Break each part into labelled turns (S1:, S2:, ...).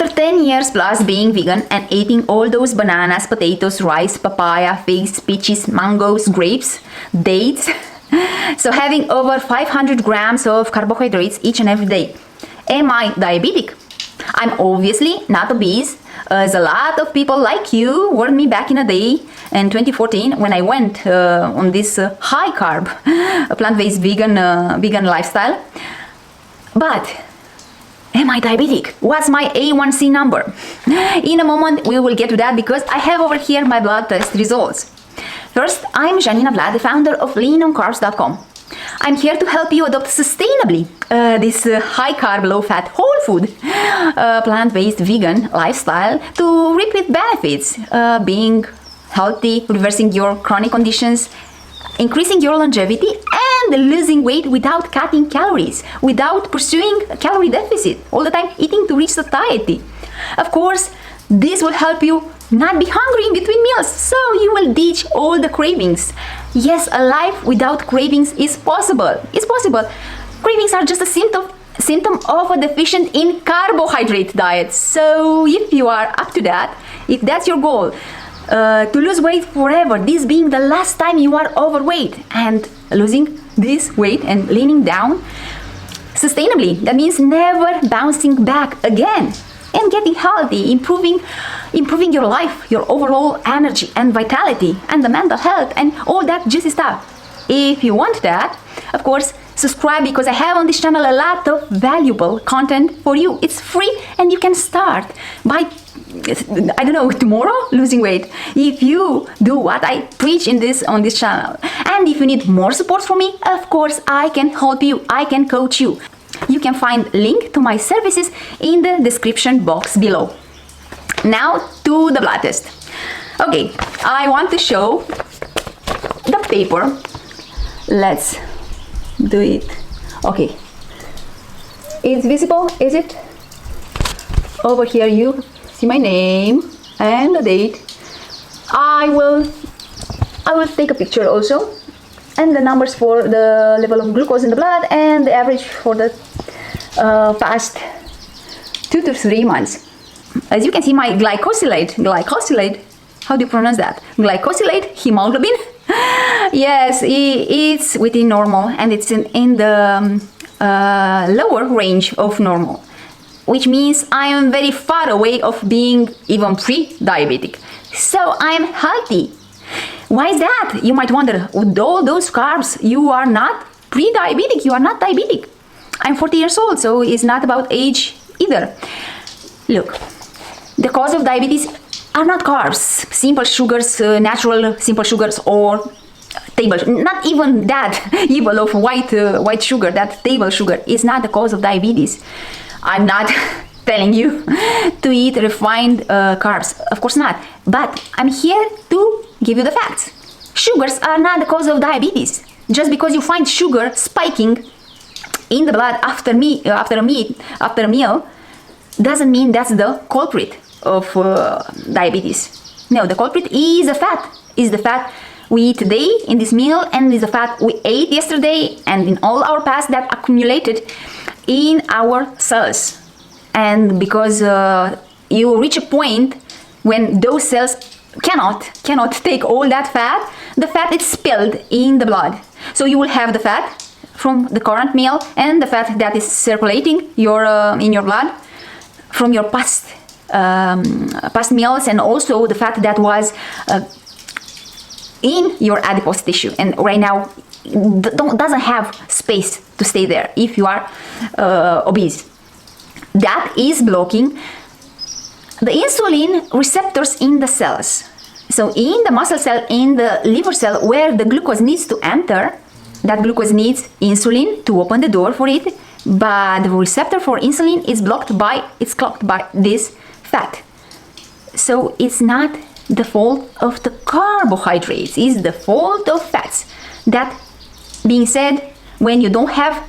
S1: After 10 years plus being vegan and eating all those bananas, potatoes, rice, papaya, figs, peaches, mangoes, grapes, dates, so having over 500 grams of carbohydrates each and every day, am I diabetic? I'm obviously not obese, as a lot of people like you warned me back in a day in 2014 when I went on this high-carb, plant-based vegan lifestyle. But am I diabetic? What's my A1C number? In a moment we will get to that because I have over here my blood test results. First, I'm Janina Vlad, the founder of leanoncarbs.com. I'm here to help you adopt sustainably this high-carb, low-fat, whole food, plant-based vegan lifestyle to reap with benefits, being healthy, reversing your chronic conditions, increasing your longevity, and losing weight without cutting calories, without pursuing a calorie deficit, all the time eating to reach satiety. Of course, this will help you not be hungry in between meals, so you will ditch all the cravings. Yes, a life without cravings is possible. It's possible. Cravings are just a symptom of a deficient in carbohydrate diet. So if you are up to that, if that's your goal, to lose weight forever, this being the last time you are overweight, and losing this weight and leaning down sustainably, that means never bouncing back again, and getting healthy, improving your life, your overall energy and vitality, and the mental health, and all that juicy stuff. If you want that, of course, subscribe, because I have on this channel a lot of valuable content for you. It's free, and you can start by, I don't know, tomorrow losing weight if you do what I preach on this channel. And if you need more support from me, of course I can help you, I can coach you. You can find link to my services in the description box below. Now to the blood test. Okay, I want to show the paper. Let's do it. Okay, it's visible, is it? Over here you see my name and the date. I will take a picture also, and the numbers for the level of glucose in the blood and the average for the past 2 to 3 months. As you can see, my glycosylate, how do you pronounce that? Glycosylate hemoglobin. Yes, it's within normal, and it's in the lower range of normal, which means I am very far away of being even pre-diabetic. So I am healthy. Why is that? You might wonder, with all those carbs, you are not pre-diabetic, you are not diabetic. I'm 40 years old, so it's not about age either. Look, the cause of diabetes are not carbs, simple sugars, natural simple sugars, or table, not even that evil of white sugar, that table sugar is not the cause of diabetes. I'm not telling you to eat refined carbs, of course not, but I'm here to give you the facts. Sugars are not the cause of diabetes. Just because you find sugar spiking in the blood after a meal doesn't mean that's the culprit of diabetes. No, the culprit is the fat we eat today in this meal, and is the fat we ate yesterday and in all our past that accumulated in our cells. And because you reach a point when those cells cannot take all that fat, the fat is spilled in the blood. So you will have the fat from the current meal and the fat that is circulating in your blood from your past meals, and also the fat that was in your adipose tissue, and right now doesn't have space to stay there if you are obese. That is blocking the insulin receptors in the cells. So in the muscle cell, in the liver cell, where the glucose needs to enter, that glucose needs insulin to open the door for it, but the receptor for insulin is clogged by this fat. So it's not the fault of the carbohydrates, it's the fault of fats. That being said, when you don't have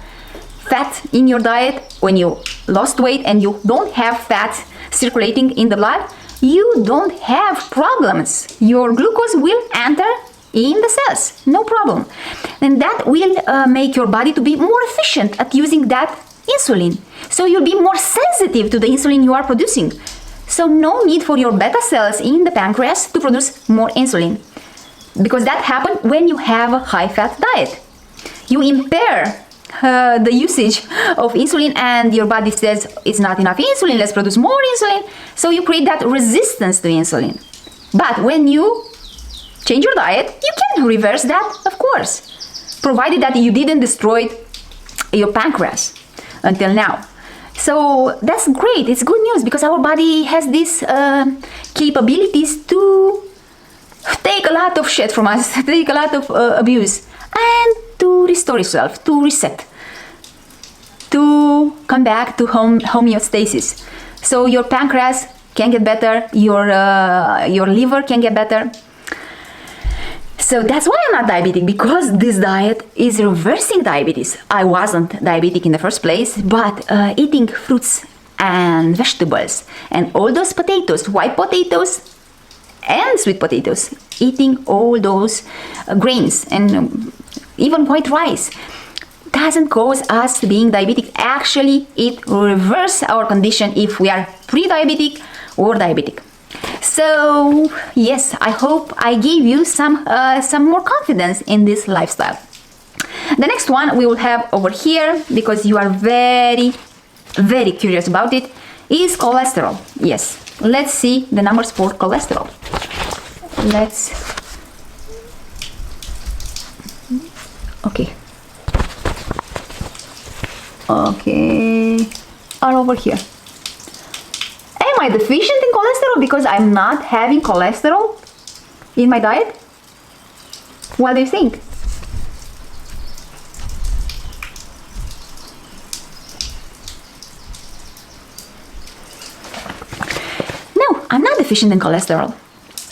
S1: fat in your diet, when you lost weight and you don't have fat circulating in the blood, you don't have problems. Your glucose will enter in the cells, no problem. And that will make your body to be more efficient at using that insulin. So you'll be more sensitive to the insulin you are producing. So no need for your beta cells in the pancreas to produce more insulin, because that happens when you have a high-fat diet. You impair the usage of insulin, and your body says it's not enough insulin, let's produce more insulin. So you create that resistance to insulin. But when you change your diet, you can reverse that, of course, provided that you didn't destroy your pancreas until now. So that's great, it's good news, because our body has these capabilities to take a lot of shit from us, take a lot of abuse, and to restore itself, to reset, to come back to homeostasis. So your pancreas can get better, your liver can get better. So that's why I'm not diabetic, because this diet is reversing diabetes. I wasn't diabetic in the first place, but eating fruits and vegetables and all those potatoes, white potatoes and sweet potatoes, eating all those grains and even white rice doesn't cause us being diabetic. Actually, it reverses our condition if we are pre-diabetic or diabetic. So yes, I hope I gave you some more confidence in this lifestyle. The next one we will have over here, because you are very, very curious about it, is cholesterol. Yes, let's see the numbers for cholesterol. Okay, all over here. Am I deficient in cholesterol because I'm not having cholesterol in my diet? What do you think? No, I'm not deficient in cholesterol.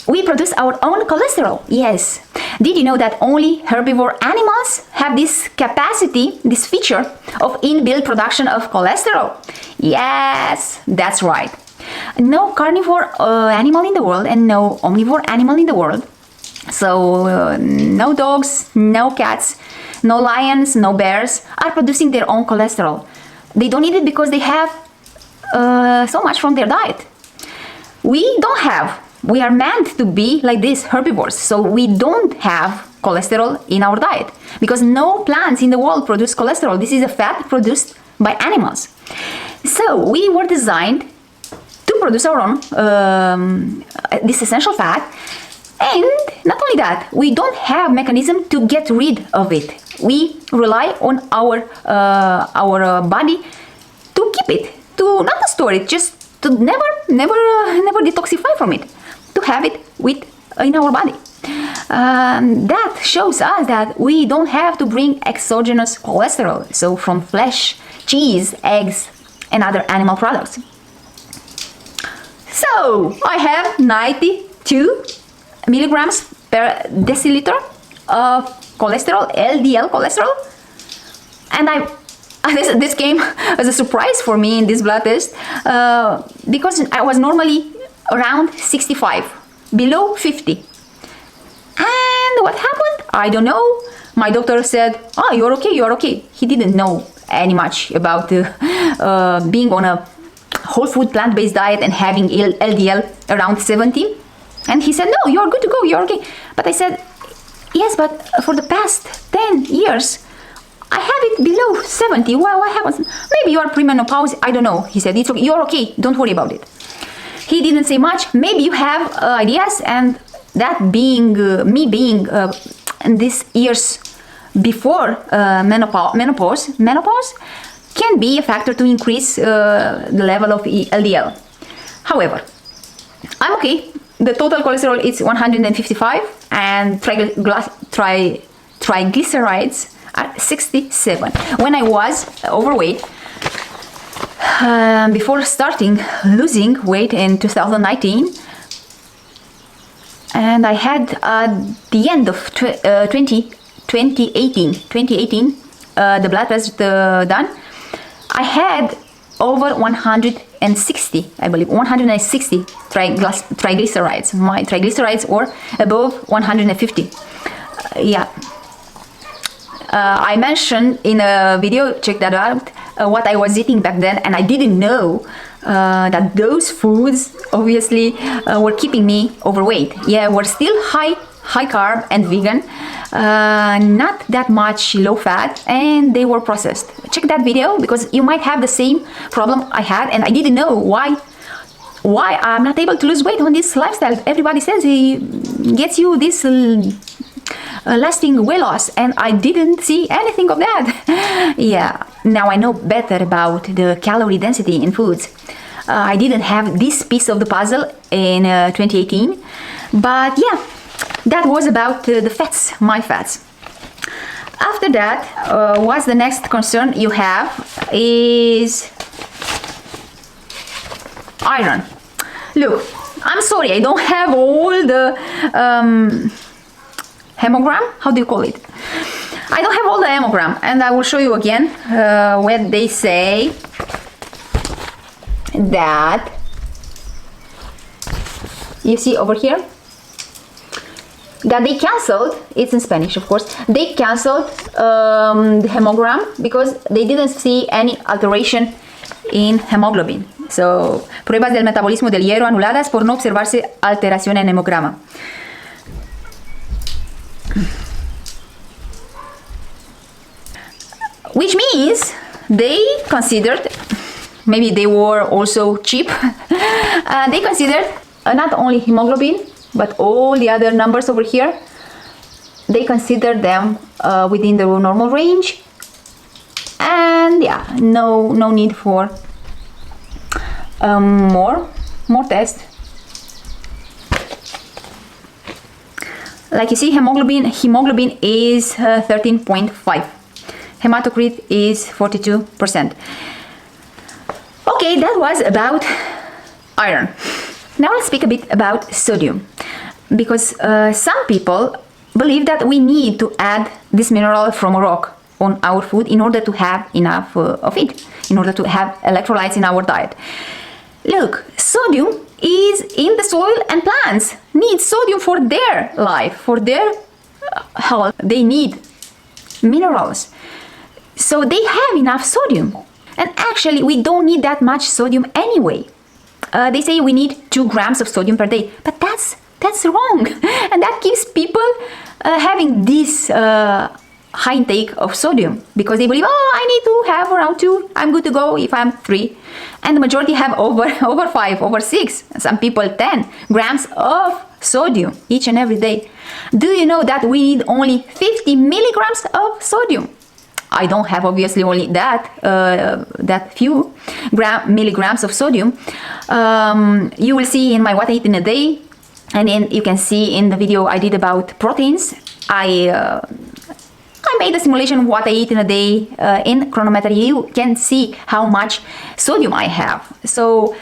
S1: We produce our own cholesterol, yes. Did you know that only herbivore animals have this capacity, this feature of inbuilt production of cholesterol? Yes, that's right. No carnivore animal in the world and no omnivore animal in the world. So no dogs, no cats, no lions, no bears are producing their own cholesterol. They don't need it because they have so much from their diet. We don't have. We are meant to be like this, herbivores. So we don't have cholesterol in our diet because no plants in the world produce cholesterol. This is a fat produced by animals. So we were designed to produce our own this essential fat, and not only that, we don't have mechanism to get rid of it. We rely on our body to keep it, to not to store it, just to never detoxify from it, to have it in our body. That shows us that we don't have to bring exogenous cholesterol, so from flesh, cheese, eggs, and other animal products. So I have 92 milligrams per deciliter of cholesterol, LDL cholesterol, and this came as a surprise for me in this blood test because I was normally around 65, below 50. And what happened? I don't know. My doctor said, "Oh, you're okay, you're okay." He didn't know any much about being on a whole food plant-based diet and having LDL around 70. And he said, "No, you're good to go, you're okay." But I said, "Yes, but for the past 10 years, I have it below 70. Well, what happens? Maybe you are premenopause. I don't know." He said, "It's okay. You're okay. Don't worry about it." He didn't say much. Maybe you have ideas, and that being me being in these years before menopause can be a factor to increase the level of LDL. However, I'm okay. The total cholesterol is 155 and triglycerides are 67. When I was overweight, before starting losing weight in 2019, and I had the end of 2018 the blood test done, I had over 160, I believe, 160 triglycerides. My triglycerides were above 150. Yeah. I mentioned in a video, check that out, what I was eating back then, and I didn't know that those foods obviously were keeping me overweight. Yeah, we're still high carb and vegan, not that much low fat, and they were processed. Check that video because you might have the same problem I had, and I didn't know why I'm not able to lose weight on this lifestyle. Everybody says it gets you this lasting weight loss, and I didn't see anything of that. Yeah, now I know better about the calorie density in foods. I didn't have this piece of the puzzle in 2018, but yeah, that was about the fats, my fats. After that, what's the next concern you have is iron. Look, I'm sorry, I don't have all the hemogram, how do you call it? I don't have all the hemogram, and I will show you again where they say that, you see over here, that they cancelled, it's in Spanish of course, they cancelled the hemogram because they didn't see any alteration in hemoglobin. So, pruebas del metabolismo del hierro anuladas por no observarse alteración en hemograma. Which means they considered, maybe they were also cheap, they considered not only hemoglobin, but all the other numbers over here, they considered them within the normal range, and yeah, no need for more tests. Like you see, hemoglobin is 13.5. Hematocrit is 42%. Okay, that was about iron. Now let's speak a bit about sodium, because some people believe that we need to add this mineral from a rock on our food in order to have enough of it, in order to have electrolytes in our diet. Look, sodium is in the soil, and plants need sodium for their life, for their health. They need minerals. So they have enough sodium. And actually, we don't need that much sodium anyway. They say we need 2 grams of sodium per day, but that's wrong. And that keeps people having this high intake of sodium, because they believe, oh, I need to have around 2, I'm good to go if I'm 3. And the majority have over 5, over 6, some people 10 grams of sodium each and every day. Do you know that we need only 50 milligrams of sodium? I don't have obviously only that few milligrams of sodium. You will see in my what I eat in a day, and then you can see in the video I did about proteins. I made a simulation of what I eat in a day in Chronometer. You can see how much sodium I have. So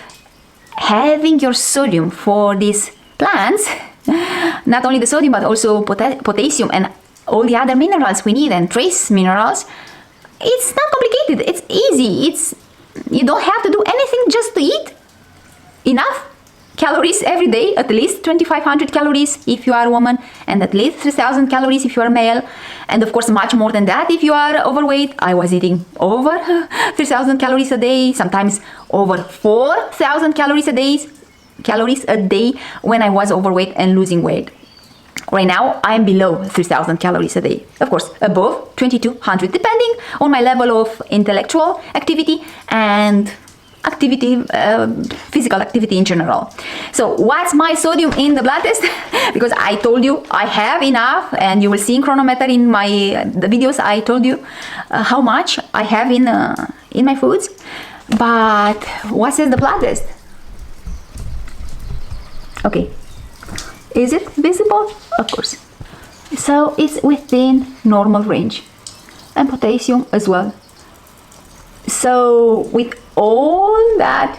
S1: having your sodium for these plants, not only the sodium but also potassium and all the other minerals we need and trace minerals, it's not complicated, it's easy. You don't have to do anything, just to eat enough calories every day, at least 2,500 calories if you are a woman, and at least 3,000 calories if you are a male, and of course much more than that if you are overweight. I was eating over 3,000 calories a day, sometimes over 4,000 calories a day when I was overweight and losing weight. Right now, I'm below 3,000 calories a day. Of course, above 2,200, depending on my level of intellectual activity and physical activity in general. So what's my sodium in the blood test? Because I told you I have enough, and you will see in Chronometer in the videos I told you how much I have in my foods. But what says the blood test? Okay. Is it visible? Of course. So it's within normal range, and potassium as well. So with all that,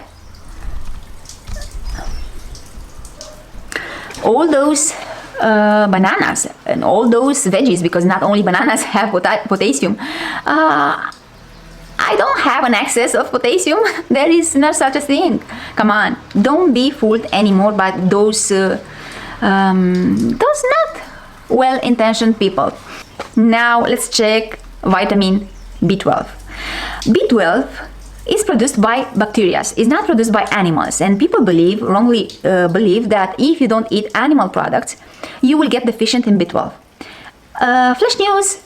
S1: all those bananas and all those veggies, because not only bananas have potassium, I don't have an excess of potassium. There is no such a thing. Come on, don't be fooled anymore by those not well-intentioned people. Now let's check vitamin B12. B12 is produced by bacteria. It's not produced by animals. And people wrongly believe that if you don't eat animal products, you will get deficient in B12. Flash news.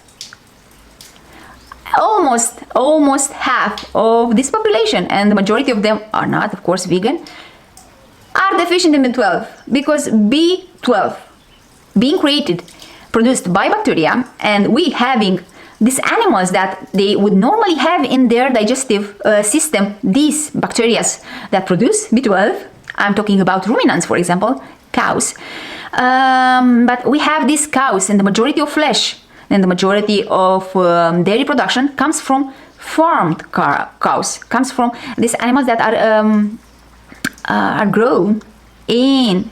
S1: Almost half of this population, and the majority of them are not, of course, vegan, are deficient in B12, because B12 being produced by bacteria, and we having these animals that they would normally have in their digestive system, these bacteria that produce B12. I'm talking about ruminants, for example, cows. But we have these cows, and the majority of flesh and the majority of dairy production comes from farmed cows, comes from these animals that are grown in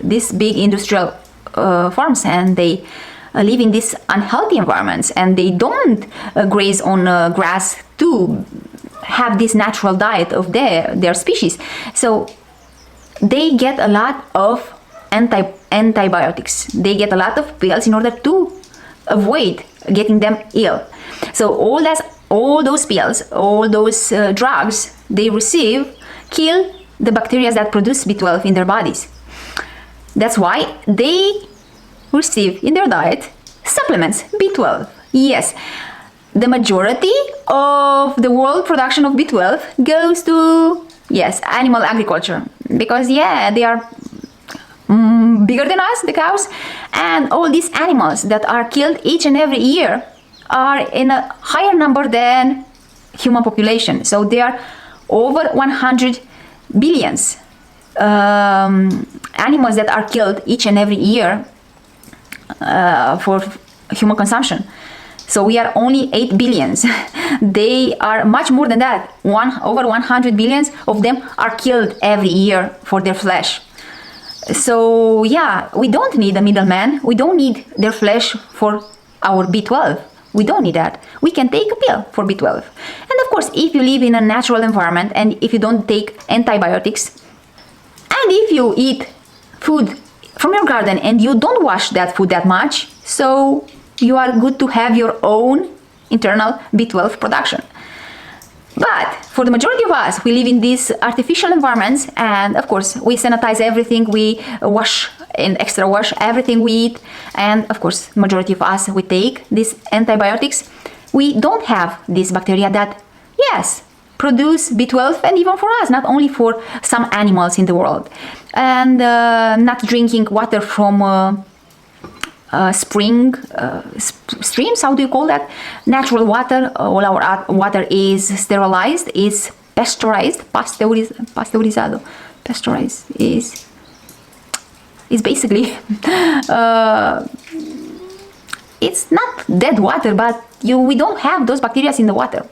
S1: these big industrial farms, and they live in these unhealthy environments, and they don't graze on grass to have this natural diet of their species. So they get a lot of antibiotics. They get a lot of pills in order to avoid getting them ill. So all those pills, all those drugs they receive kill the bacteria that produce B12 in their bodies. That's why they receive in their diet supplements B12. Yes, the majority of the world production of B12 goes to, yes, animal agriculture, because they are bigger than us, the cows, and all these animals that are killed each and every year are in a higher number than human population. So they are over 100 billions animals that are killed each and every year for human consumption. So we are only 8 billions. They are much more than that. Over 100 billions of them are killed every year for their flesh. So we don't need a middleman. We don't need their flesh for our B12. We don't need that. We can take a pill for B12. And of course, if you live in a natural environment, and if you don't take antibiotics, and if you eat food from your garden and you don't wash that food that much, so you are good to have your own internal B12 production. But for the majority of us, we live in these artificial environments, and of course we sanitize everything, we wash and extra wash everything we eat, and of course majority of us, we take these antibiotics. We don't have these bacteria that, yes, produce B12, and even for us, not only for some animals in the world. And not drinking water from streams, how do you call that? Natural water. All our water is sterilized, is pasteurized, pasteurized is basically it's not dead water, but we don't have those bacteria in the water.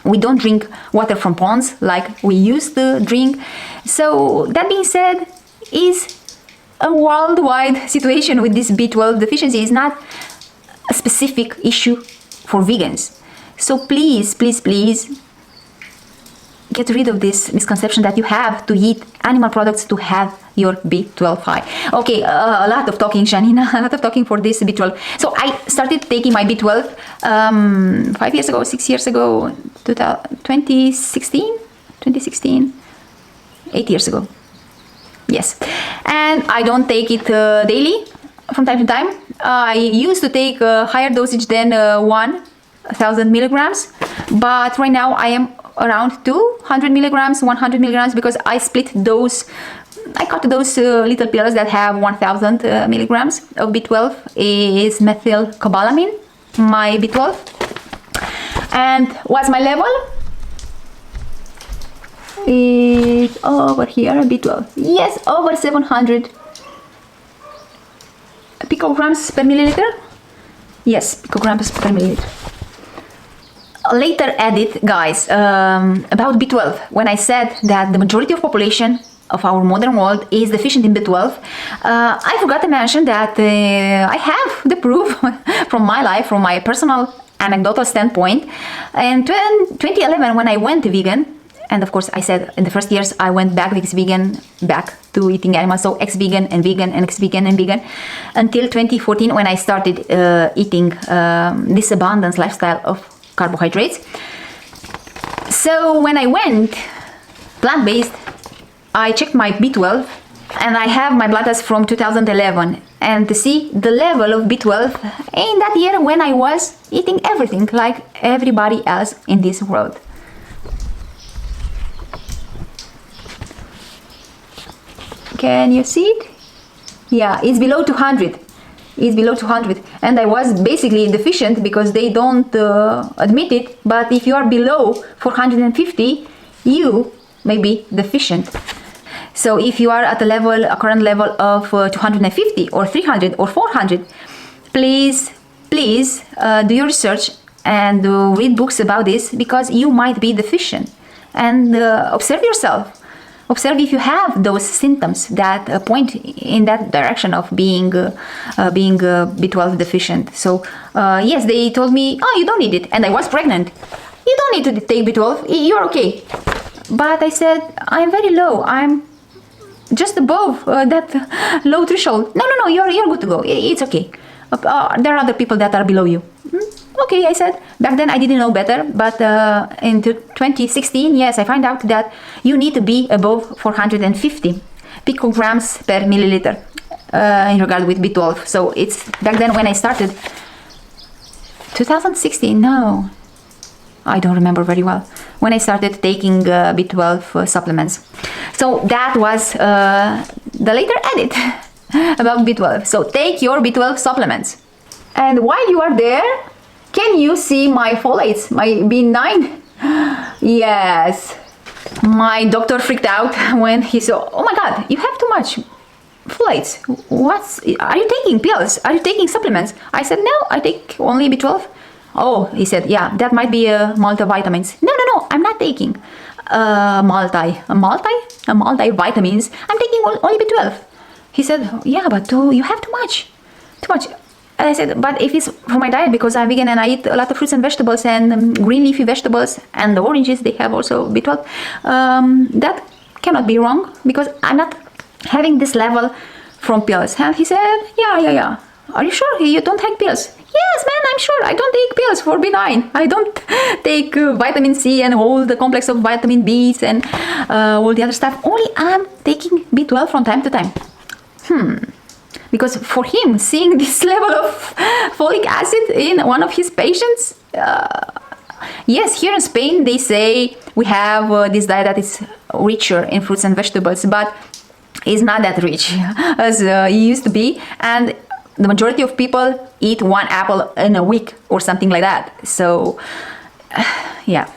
S1: We don't drink water from ponds like we used to drink. So that being said, is a worldwide situation with this B12 deficiency. Is not a specific issue for vegans. So please, please, please get rid of this misconception that you have to eat animal products to have your B12 high. Okay, a lot of talking, Janina, a lot of talking for this B12. So I started taking my B12 5 years ago, 6 years ago, 2016, 8 years ago. Yes, and I don't take it daily. From time to time, I used to take a higher dosage than 1,000 milligrams, but right now I am around 200 milligrams, 100 milligrams, because I split those. I cut those little pills that have 1,000 milligrams of B12 is methylcobalamin, my B12. And what's my level? It's over here, B12. Yes, over 700 picograms per milliliter. Yes, picograms per milliliter. Later edit, guys, about B12. When I said that the majority of population of our modern world is deficient in B12, I forgot to mention that I have the proof from my life, from my personal anecdotal standpoint. In 2011, when I went vegan, and of course I said in the first years I went back vegan, back to eating animals, so ex-vegan and vegan and ex-vegan and vegan, until 2014 when I started eating this abundance lifestyle of carbohydrates. So when I went plant-based, I checked my B12, and I have my blood test from 2011, and to see the level of B12 in that year when I was eating everything like everybody else in this world. Can you see it? Yeah, it's below 200. It's below 200, and I was basically deficient because they don't admit it, but if you are below 450, you may be deficient. So if you are at a current level of 250 or 300 or 400, please do your research and read books about this, because you might be deficient, and observe yourself. Observe if you have those symptoms that point in that direction of being B12 deficient. So yes, they told me, oh, you don't need it, and I was pregnant. You don't need to take B12, you're okay. But I said, I'm very low, I'm just above that low threshold. No, you're good to go, it's okay. There are other people that are below you. Okay, I said. Back then I didn't know better, but in 2016, yes, I found out that you need to be above 450 picograms per milliliter in regard with B12. So it's back then when I started. 2016, no, I don't remember very well, when I started taking B12 supplements. So that was the later edit about B12. So take your B12 supplements. And while you are there, can you see my folates, my B9? Yes. My doctor freaked out when he saw, oh my God, you have too much folates. Are you taking pills? Are you taking supplements? I said, no, I take only B12. Oh, he said, yeah, that might be multivitamins. No, I'm not taking multivitamins. I'm taking only B12. He said, yeah, but you have too much. And I said, but if it's for my diet, because I'm vegan and I eat a lot of fruits and vegetables and green leafy vegetables and the oranges, they have also B12, that cannot be wrong, because I'm not having this level from pills. And he said, yeah. Are you sure you don't take pills? Yes, man, I'm sure. I don't take pills for B9. I don't take vitamin C and all the complex of vitamin Bs and all the other stuff. Only I'm taking B12 from time to time. Because for him, seeing this level of folic acid in one of his patients, yes, here in Spain they say we have this diet that is richer in fruits and vegetables, but it's not that rich as it used to be, and the majority of people eat one apple in a week or something like that. So yeah,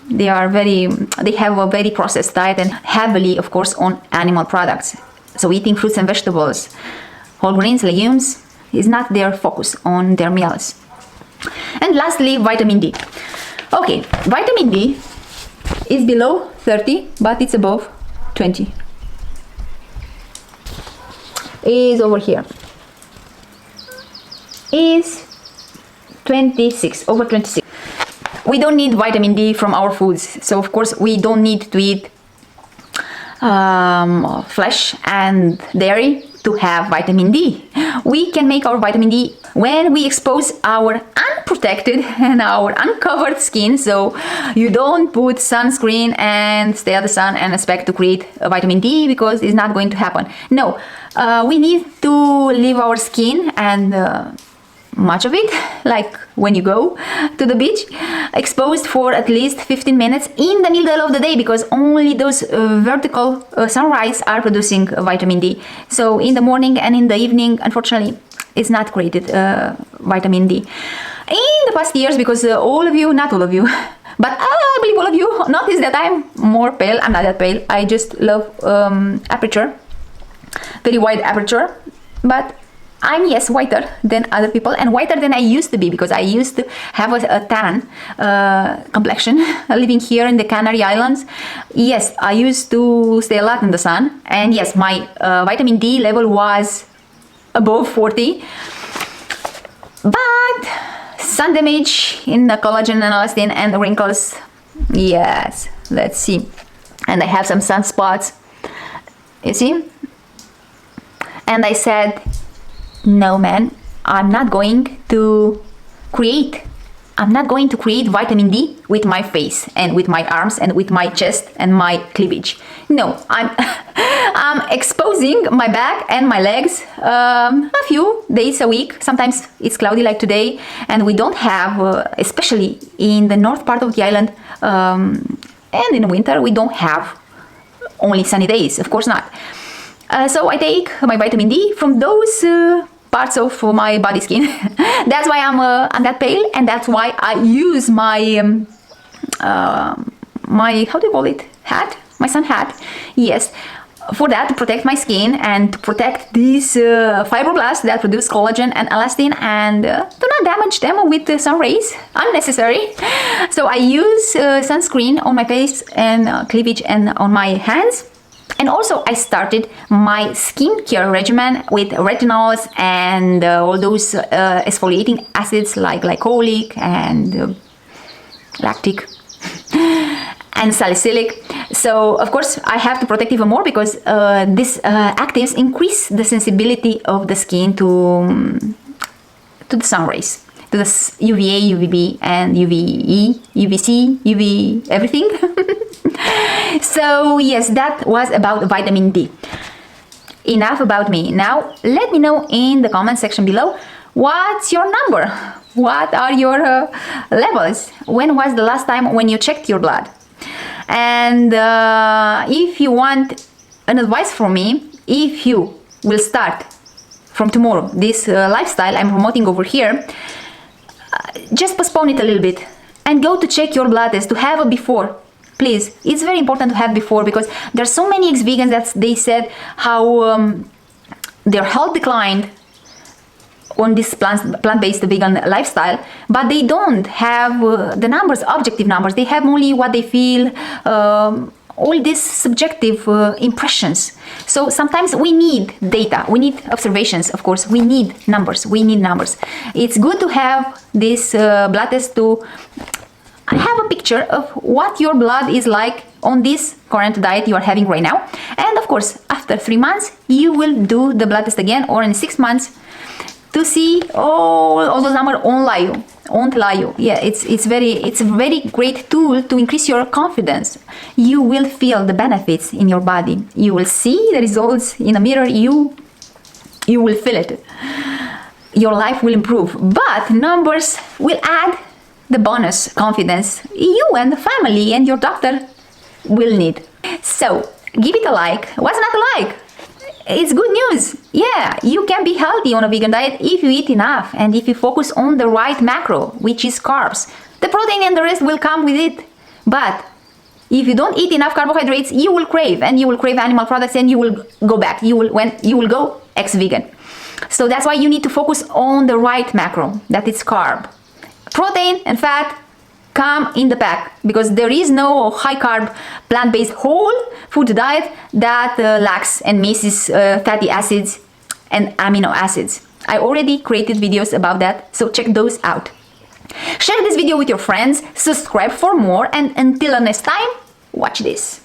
S1: they have a very processed diet and heavily, of course, on animal products. So eating fruits and vegetables, whole grains, legumes is not their focus on their meals. And lastly, vitamin D. Okay, vitamin D is below 30, but it's above 20. Is over here. Is 26, over 26. We don't need vitamin D from our foods. So of course we don't need to eat flesh and dairy to have vitamin D. We can make our vitamin D when we expose our unprotected and our uncovered skin. So you don't put sunscreen and stay at the sun and expect to create a vitamin D, because it's not going to happen. No, we need to leave our skin and much of it, like when you go to the beach, exposed for at least 15 minutes in the middle of the day, because only those vertical sunrise are producing vitamin D. So in the morning and in the evening, unfortunately, it's not created vitamin D. In the past years, because all of you, not all of you, but I believe all of you notice that I'm more pale. I'm not that pale. I just love aperture, very wide aperture, but I'm, yes, whiter than other people, and whiter than I used to be, because I used to have a tan complexion living here in the Canary Islands. Yes, I used to stay a lot in the sun, and yes, my vitamin D level was above 40, but sun damage in the collagen and elastin and the wrinkles, yes, let's see. And I have some sunspots, you see? And I said, no, man, I'm not going to create I'm not going to create vitamin D with my face and with my arms and with my chest and my cleavage. No, I'm exposing my back and my legs a few days a week. Sometimes it's cloudy like today, and we don't have, especially in the north part of the island, and in the winter, we don't have only sunny days, of course not. So I take my vitamin D from those parts of my body skin. That's why I'm that pale, and that's why I use my my, how do you call it, hat, my sun hat, yes, for that, to protect my skin and to protect these fibroblasts that produce collagen and elastin, and to not damage them with the sun rays unnecessary. So I use sunscreen on my face and cleavage and on my hands. And also I started my skincare regimen with retinols and all those exfoliating acids like glycolic and lactic and salicylic. So of course I have to protect even more, because these actives increase the sensibility of the skin to the sun rays, to the UVA, UVB and UVE, UVC, UV everything. So yes, that was about vitamin D. Enough about me. Now let me know in the comment section below, what's your number? What are your levels? When was the last time when you checked your blood? And if you want an advice from me, if you will start from tomorrow this lifestyle I'm promoting over here, just postpone it a little bit and go to check your blood test to have a before. Please, it's very important to have before, because there are so many ex-vegans that they said how their health declined on this plant-based vegan lifestyle, but they don't have the numbers, objective numbers. They have only what they feel, all these subjective impressions. So sometimes we need data, we need observations, of course, we need numbers, It's good to have this blood test to have a picture of what your blood is like on this current diet you are having right now. And of course, after 3 months, you will do the blood test again, or in 6 months, to see all those numbers won't lie you. Yeah, it's a very great tool to increase your confidence. You will feel the benefits in your body. You will see the results in the mirror. You will feel it. Your life will improve. But numbers will add the bonus confidence you and the family and your doctor will need. So give it a like. What's not a like? It's good news. Yeah, you can be healthy on a vegan diet if you eat enough and if you focus on the right macro, which is carbs. The protein and the rest will come with it. But if you don't eat enough carbohydrates, you will crave, and you will crave animal products, and you will go back. You will go ex-vegan. So that's why you need to focus on the right macro, that is carb. Protein and fat come in the pack, because there is no high-carb plant-based whole food diet that lacks and misses fatty acids and amino acids. I already created videos about that, so check those out. Share this video with your friends, subscribe for more, and until next time, watch this.